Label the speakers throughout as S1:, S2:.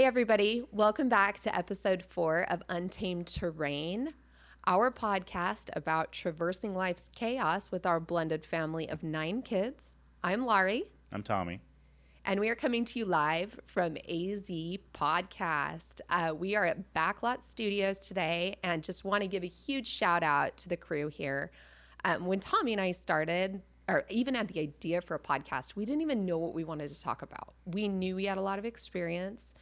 S1: everybody. Welcome back to episode 4 of Untamed Terrain, our podcast about traversing life's chaos with our blended family of 9 kids. I'm Laurie.
S2: I'm Tommy.
S1: And we are coming to you live from AZ Podcast. We are at Backlot Studios today and just want to give a huge shout out to the crew here. When Tommy and I started, or even had the idea for a podcast, we didn't even know what we wanted to talk about. We knew we had a lot of experience,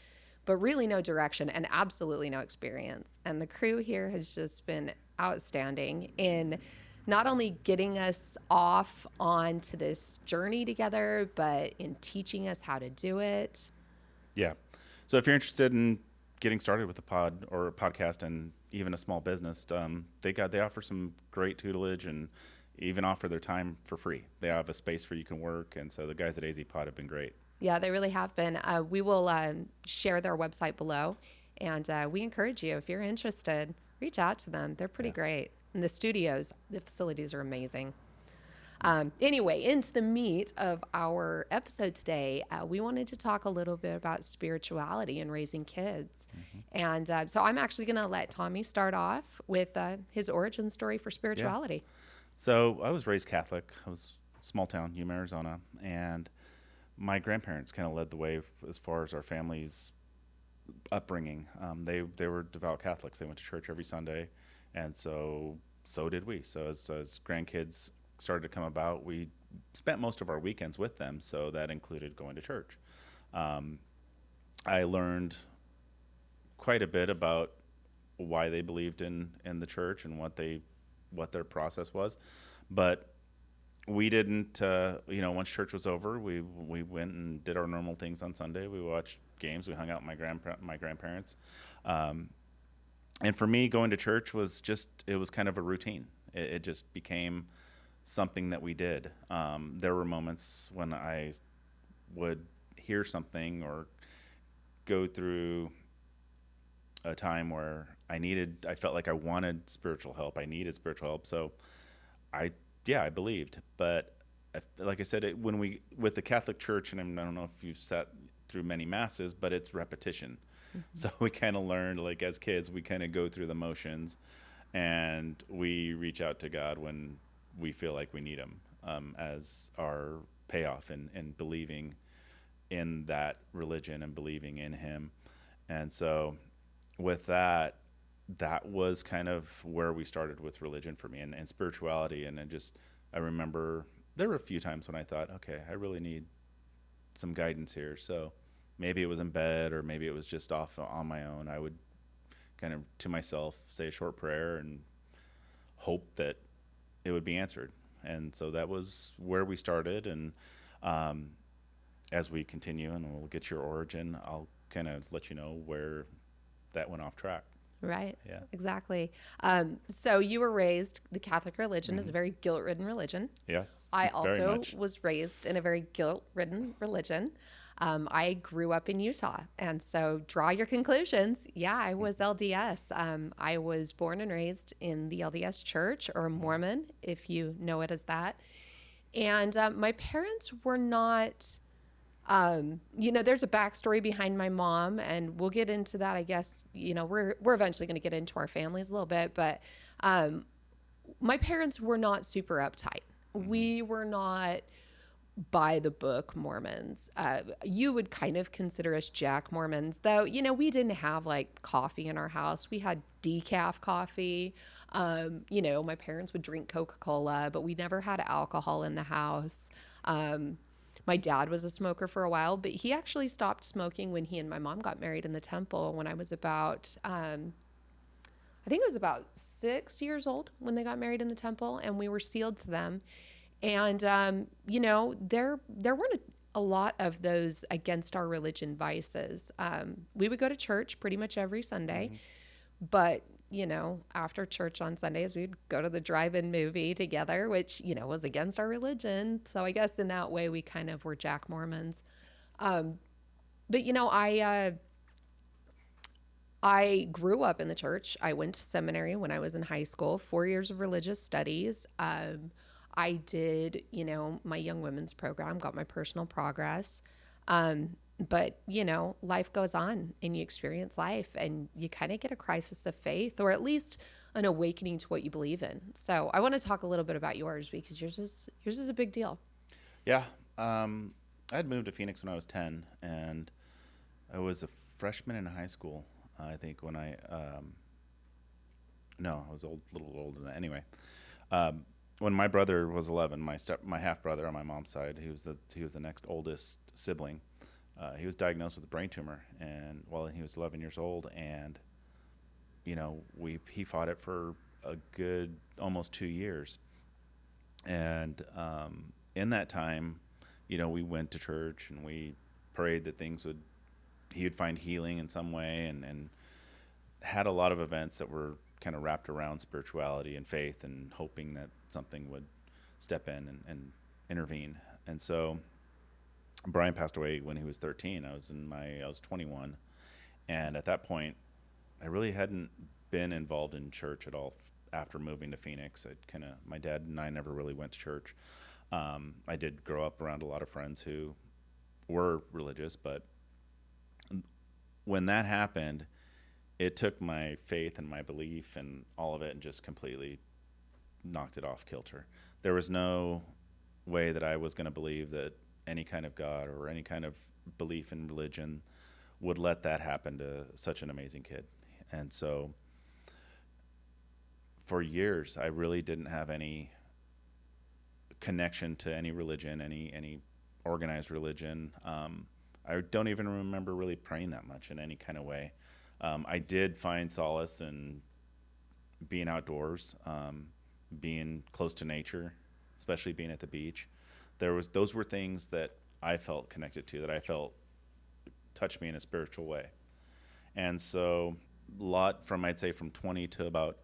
S1: but really no direction and absolutely no experience. And the crew here has just been outstanding in not only getting us off onto this journey together, but in teaching us how to do it.
S2: Yeah. So if you're interested in getting started with a pod or a podcast and even a small business, they offer some great tutelage and even offer their time for free. They have a space where you can work, and so the guys at AZ Pod have been great.
S1: Yeah, they really have been. We will share their website below, and we encourage you, if you're interested, reach out to them. They're pretty great. And the studios, the facilities are amazing. Anyway, into the meat of our episode today, we wanted to talk a little bit about spirituality and raising kids. Mm-hmm. And so I'm actually going to let Tommy start off with his origin story for spirituality.
S2: Yeah. So I was raised Catholic. I was small town, Yuma, Arizona, and my grandparents kind of led the way as far as our family's upbringing. They were devout Catholics. They went to church every Sunday, and so did we. So as grandkids started to come about, we spent most of our weekends with them, so that included going to church. I learned quite a bit about why they believed in the church and what their process was, but we didn't, once church was over, we went and did our normal things on Sunday. We watched games. We hung out with my grandparents. And for me, going to church was kind of a routine. It just became something that we did. There were moments when I would hear something or go through a time where I felt like I wanted spiritual help. I needed spiritual help. So I believed. But like I said, with the Catholic Church, and I don't know if you've sat through many masses, but it's repetition. Mm-hmm. So we kind of learned, like as kids, we kind of go through the motions, and we reach out to God when we feel like we need him as our payoff in believing in that religion and believing in him. And so with that was kind of where we started with religion for me and spirituality. And I remember there were a few times when I thought, okay, I really need some guidance here. So maybe it was in bed or maybe it was just off on my own. I would kind of to myself say a short prayer and hope that it would be answered. And so that was where we started. And as we continue, and we'll get your origin, I'll kind of let you know where that went off track.
S1: Right.
S2: Yeah.
S1: Exactly. So you were raised, the Catholic religion is a very guilt-ridden religion.
S2: Yes.
S1: I also was raised in a very guilt-ridden religion. I grew up in Utah, and so draw your conclusions. Yeah, I was LDS. I was born and raised in the LDS Church, or Mormon, if you know it as that. And my parents were not... there's a backstory behind my mom, and we'll get into that. I guess, we're eventually going to get into our families a little bit, but, my parents were not super uptight. We were not by the book Mormons. You would kind of consider us Jack Mormons, though, we didn't have like coffee in our house. We had decaf coffee. My parents would drink Coca-Cola, but we never had alcohol in the house. My dad was a smoker for a while, but he actually stopped smoking when he and my mom got married in the temple when I was about, I think it was about 6 years old when they got married in the temple, and we were sealed to them. And, there weren't a lot of those against our religion vices. We would go to church pretty much every Sunday, but after church on Sundays, we'd go to the drive-in movie together, which, was against our religion. So I guess in that way, we kind of were Jack Mormons. But, I grew up in the church. I went to seminary when I was in high school, 4 years of religious studies. I did, my young women's program, got my personal progress. But, life goes on and you experience life and you kind of get a crisis of faith, or at least an awakening to what you believe in. So I want to talk a little bit about yours, because yours is a big deal.
S2: Yeah. I had moved to Phoenix when I was 10, and I was a freshman in high school, I think, when no, I was a little older than that. Anyway, when my brother was 11, my half brother on my mom's side, he was the next oldest sibling. He was diagnosed with a brain tumor, and while he was 11 years old, and he fought it for a good almost 2 years, and in that time, we went to church and we prayed that he would find healing in some way, and had a lot of events that were kind of wrapped around spirituality and faith and hoping that something would step in and intervene. And so Brian passed away when he was 13. I was 21, and at that point, I really hadn't been involved in church at all after moving to Phoenix. My dad and I never really went to church. I did grow up around a lot of friends who were religious, but when that happened, it took my faith and my belief and all of it and just completely knocked it off kilter. There was no way that I was going to believe that any kind of God or any kind of belief in religion would let that happen to such an amazing kid. And so for years, I really didn't have any connection to any religion, any organized religion. I don't even remember really praying that much in any kind of way. I did find solace in being outdoors, being close to nature, especially being at the beach. Those were things that I felt connected to, that I felt touched me in a spiritual way. And so I'd say from 20 to about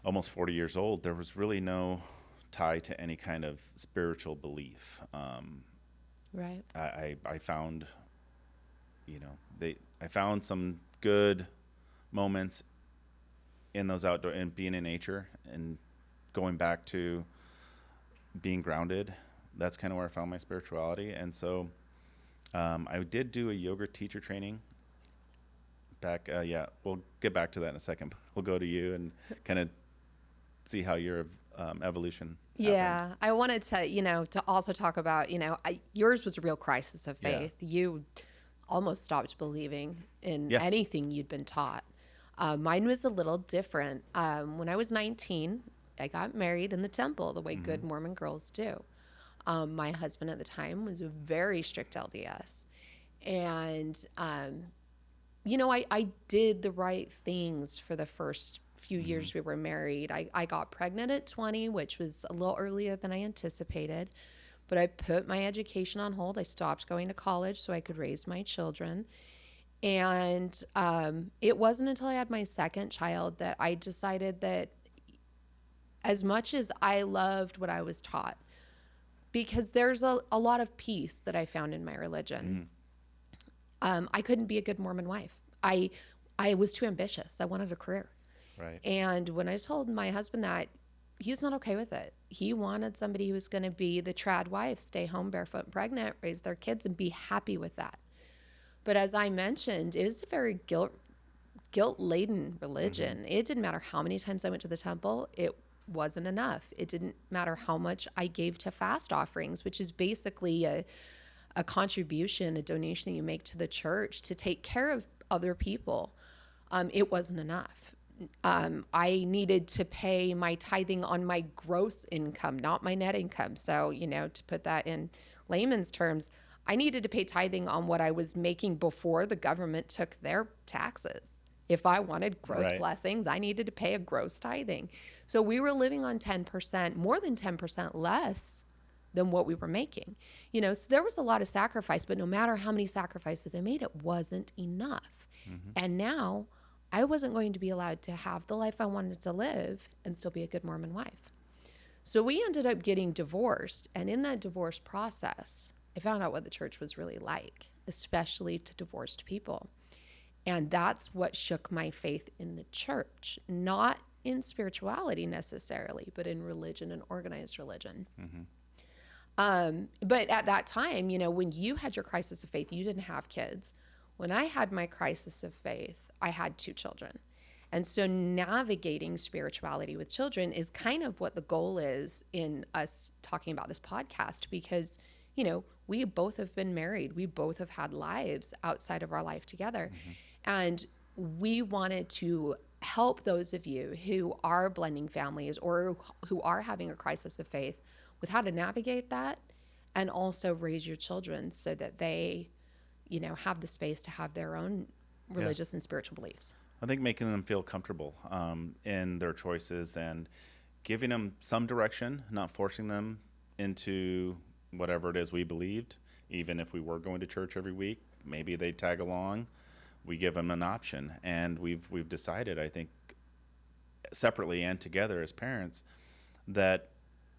S2: almost 40 years old, there was really no tie to any kind of spiritual belief.
S1: Right.
S2: I found, I found some good moments in those outdoor and being in nature and going back to being grounded. That's kind of where I found my spirituality. And so I did do a yoga teacher training back. We'll get back to that in a second, but we'll go to you and kind of see how your evolution
S1: Yeah,
S2: happened.
S1: I wanted to also talk about, yours was a real crisis of
S2: Yeah.
S1: faith. You almost stopped believing in
S2: Yeah.
S1: anything you'd been taught. Mine was a little different. When I was 19, I got married in the temple the way good Mormon girls do. My husband at the time was a very strict LDS. And, I did the right things for the first few years we were married. I got pregnant at 20, which was a little earlier than I anticipated, but I put my education on hold. I stopped going to college so I could raise my children. And it wasn't until I had my second child that I decided that, as much as I loved what I was taught, because there's a lot of peace that I found in my religion, I couldn't be a good Mormon wife. I was too ambitious. I wanted a career.
S2: Right.
S1: And when I told my husband that, he was not okay with it. He wanted somebody who was going to be the trad wife, stay home barefoot and pregnant, raise their kids, and be happy with that. But as I mentioned, it was a very guilt-laden religion. It didn't matter how many times I went to the temple. It wasn't enough. It didn't matter how much I gave to fast offerings, which is basically a contribution, a donation that you make to the church to take care of other people. It wasn't enough. I needed to pay my tithing on my gross income, not my net income. So, to put that in layman's terms, I needed to pay tithing on what I was making before the government took their taxes. If I wanted gross
S2: Right.
S1: blessings, I needed to pay a gross tithing. So we were living on 10%, more than 10% less than what we were making. So there was a lot of sacrifice, but no matter how many sacrifices I made, it wasn't enough. And now I wasn't going to be allowed to have the life I wanted to live and still be a good Mormon wife. So we ended up getting divorced. And in that divorce process, I found out what the church was really like, especially to divorced people. And that's what shook my faith in the church, not in spirituality necessarily, but in religion and organized religion. But at that time, when you had your crisis of faith, you didn't have kids. When I had my crisis of faith, I had two children. And so navigating spirituality with children is kind of what the goal is in us talking about this podcast, because, we both have been married. We both have had lives outside of our life together.
S2: Mm-hmm.
S1: And we wanted to help those of you who are blending families or who are having a crisis of faith with how to navigate that, and also raise your children so that they, have the space to have their own religious and spiritual beliefs.
S2: I think making them feel comfortable in their choices and giving them some direction, not forcing them into whatever it is we believed. Even if we were going to church every week, maybe they tag along. We give them an option, and we've decided, I think, separately and together as parents, that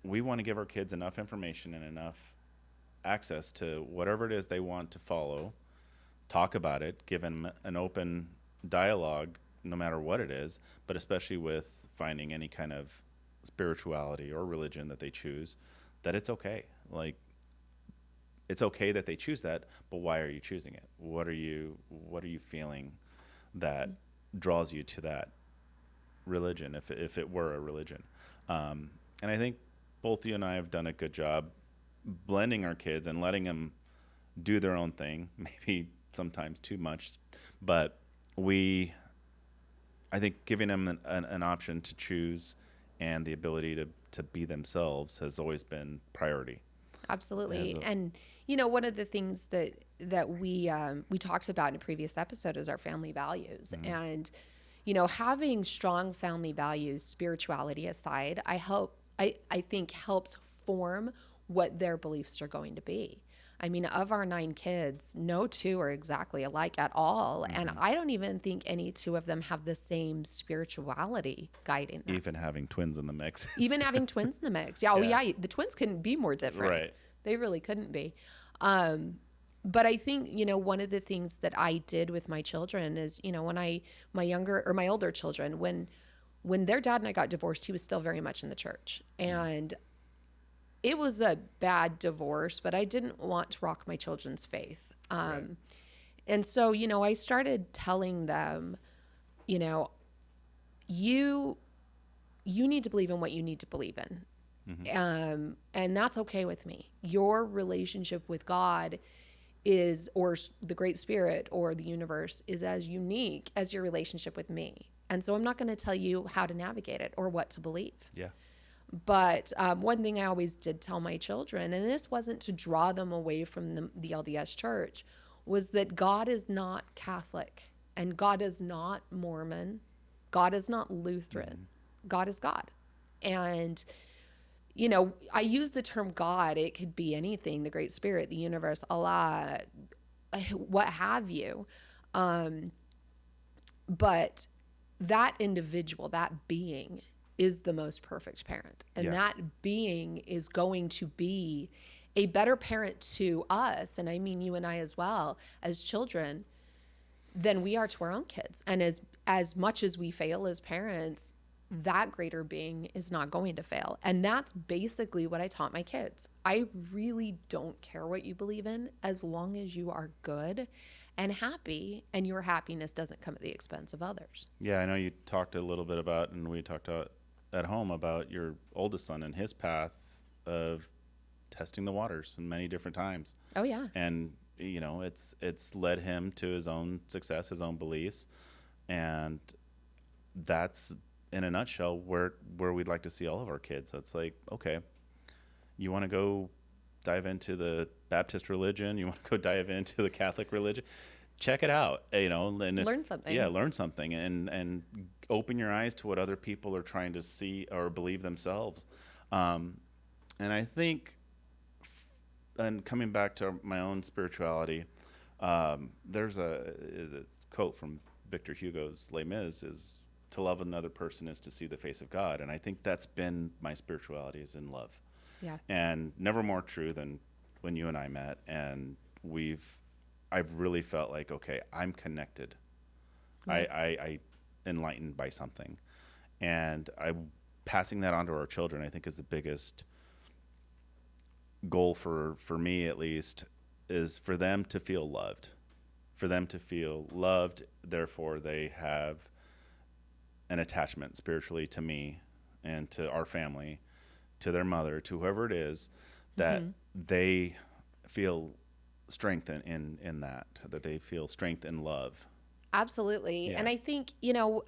S2: we want to give our kids enough information and enough access to whatever it is they want to follow, talk about it, give them an open dialogue, no matter what it is, but especially with finding any kind of spirituality or religion that they choose, that it's okay. Like, it's okay that they choose that, but why are you choosing it? What are you feeling that draws you to that religion, if it were a religion? And I think both you and I have done a good job blending our kids and letting them do their own thing, maybe sometimes too much, but I think giving them an option to choose and the ability to be themselves has always been priority.
S1: Absolutely. And, one of the things that we talked about in a previous episode is our family values. Mm-hmm. And, having strong family values, spirituality aside, I think helps form what their beliefs are going to be. I mean, of our 9 kids, no 2 are exactly alike at all. Mm-hmm. And I don't even think any 2 of them have the same spirituality guiding them.
S2: Even having twins in the mix.
S1: Even having twins in the mix. Yeah, yeah, the twins couldn't be more different.
S2: Right.
S1: They really couldn't be. But I think, one of the things that I did with my children is, when my older children, when their dad and I got divorced, he was still very much in the church. And it was a bad divorce, but I didn't want to rock my children's faith. Right. And so, I started telling them, you need to believe in what you need to believe in. Mm-hmm. And that's okay with me. Your relationship with God or the Great Spirit or the universe is as unique as your relationship with me. And so I'm not going to tell you how to navigate it or what to believe.
S2: Yeah.
S1: But one thing I always did tell my children, and this wasn't to draw them away from the LDS church, was that God is not Catholic and God is not Mormon. God is not Lutheran. Mm-hmm. God is God. And, I use the term God. It could be anything, the Great Spirit, the universe, Allah, what have you. But that individual, that being, is the most perfect parent. And that being is going to be a better parent to us, and I mean you and I as well, as children, than we are to our own kids. And as much as we fail as parents, that greater being is not going to fail. And that's basically what I taught my kids. I really don't care what you believe in as long as you are good and happy, and your happiness doesn't come at the expense of others.
S2: Yeah, I know you talked a little bit about, and we talked at home about your oldest son and his path of testing the waters in many different times.
S1: Oh, yeah.
S2: And, it's led him to his own success, his own beliefs. And that's, in a nutshell, where we'd like to see all of our kids. It's like, okay, you want to go dive into the Baptist religion? You want to go dive into the Catholic religion? Check it out, and
S1: learn something.
S2: Yeah, learn something and open your eyes to what other people are trying to see or believe themselves. And I think, and coming back to my own spirituality, there's a quote from Victor Hugo's Les Mis is, to love another person is to see the face of God. And I think that's been my spirituality, is in love.
S1: Yeah.
S2: And never more true than when you and I met, and I've really felt like, okay, I'm connected. Right. I enlightened by something. And passing that on to our children, I think, is the biggest goal for me at least is for them to feel loved, for them to feel loved. Therefore, they have an attachment spiritually to me and to our family, to their mother, to whoever it is, that they feel strength in that they feel strength and love.
S1: Absolutely.
S2: Yeah.
S1: And I think,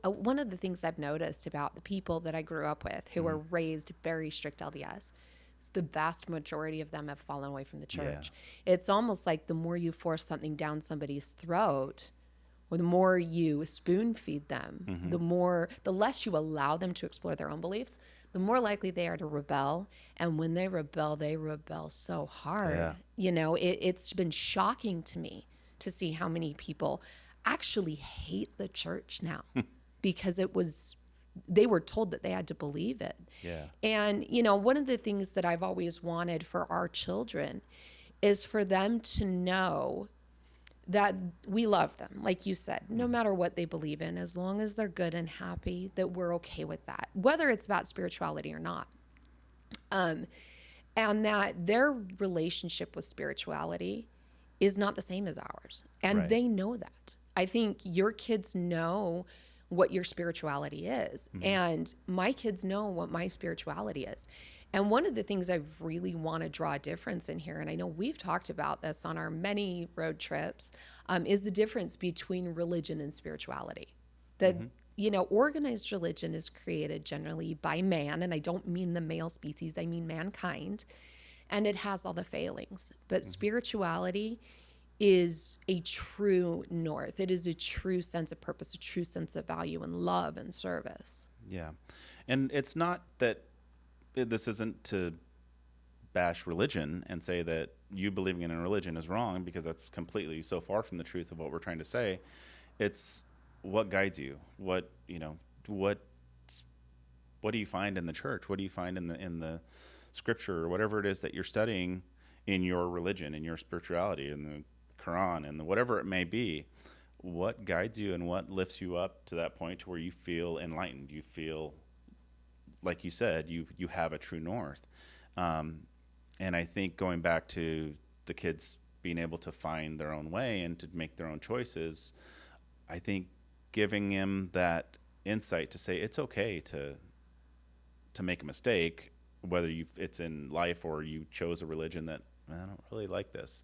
S1: one of the things I've noticed about the people that I grew up with who were raised very strict LDS is the vast majority of them have fallen away from the church. It's almost like the more you force something down somebody's throat, or the more you spoon feed them, the less you allow them to explore their own beliefs, the more likely they are to rebel. And when they rebel so hard.
S2: Yeah.
S1: It's been shocking to me to see how many people actually hate the church now because they were told that they had to believe it.
S2: Yeah.
S1: And, one of the things that I've always wanted for our children is for them to know that we love them, like you said, no matter what they believe in, as long as they're good and happy, that we're okay with that, whether it's about spirituality or not. And that their relationship with spirituality is not the same as ours. And they know that. I think your kids know what your spirituality is. And my kids know what my spirituality is. And one of the things I really want to draw a difference in here, and I know we've talked about this on our many road trips, is the difference between religion and spirituality. That, organized religion is created generally by man, and I don't mean the male species, I mean mankind, and it has all the failings. But spirituality is a true north. It is a true sense of purpose, a true sense of value and love and service.
S2: Yeah. And it's not that this isn't to bash religion and say that you believing in a religion is wrong, because that's completely so far from the truth of what we're trying to say. It's what guides you. What do you find in the church? What do you find in the scripture, or whatever it is that you're studying in your religion, in your spirituality, in the Quran, and whatever it may be? What guides you and what lifts you up to that point to where you feel enlightened? You feel, like you said, you have a true north. And I think going back to the kids being able to find their own way and to make their own choices, I think giving them that insight to say it's okay to make a mistake, whether it's in life or you chose a religion that, I don't really like this.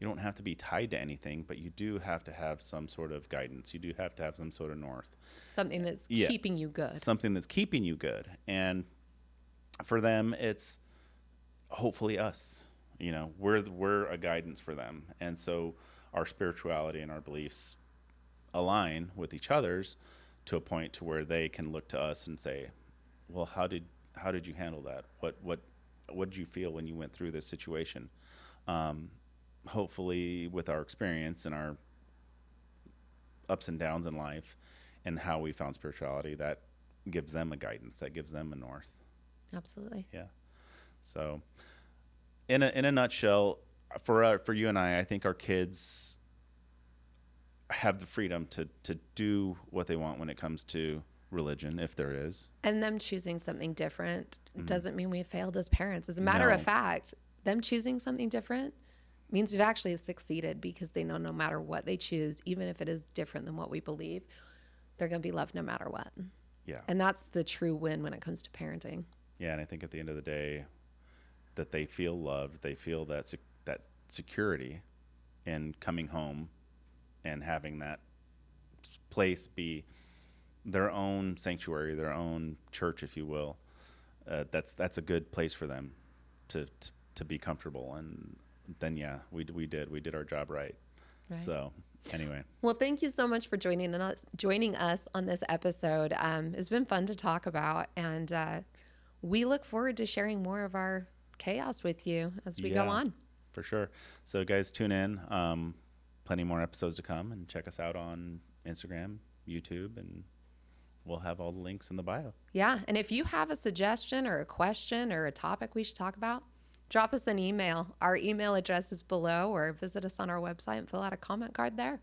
S2: You don't have to be tied to anything, but you do have to have some sort of guidance. You do have to have some sort of north.
S1: Something that's keeping you good.
S2: Something that's keeping you good. And for them, it's hopefully us. We're a guidance for them. And so our spirituality and our beliefs align with each other's to a point to where they can look to us and say, well, how did you handle that? What did you feel when you went through this situation? Hopefully with our experience and our ups and downs in life and how we found spirituality, that gives them a guidance, that gives them a north.
S1: Absolutely.
S2: Yeah. So in a nutshell, for you and I think our kids have the freedom to do what they want when it comes to religion, if there is. And
S1: them choosing something different doesn't mean we failed as parents. As a matter of fact, them choosing something different means we've actually succeeded, because they know no matter what they choose, even if it is different than what we believe, they're going to be loved no matter what.
S2: Yeah.
S1: And that's the true win when it comes to parenting.
S2: Yeah, and I think at the end of the day, that they feel loved, they feel that security in coming home and having that place be their own sanctuary, their own church, if you will. That's a good place for them to be comfortable. And then we did our job right. So anyway,
S1: well, thank you so much for joining us on this episode. It's been fun to talk about, and we look forward to sharing more of our chaos with you as we go on.
S2: For sure. So guys, tune in. Plenty more episodes to come, and check us out on Instagram, YouTube, and we'll have all the links in the bio.
S1: Yeah. And if you have a suggestion or a question or a topic we should talk about, drop us an email. Our email address is below, or visit us on our website and fill out a comment card there.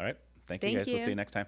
S2: All right. Thank you, guys. We'll see you next time.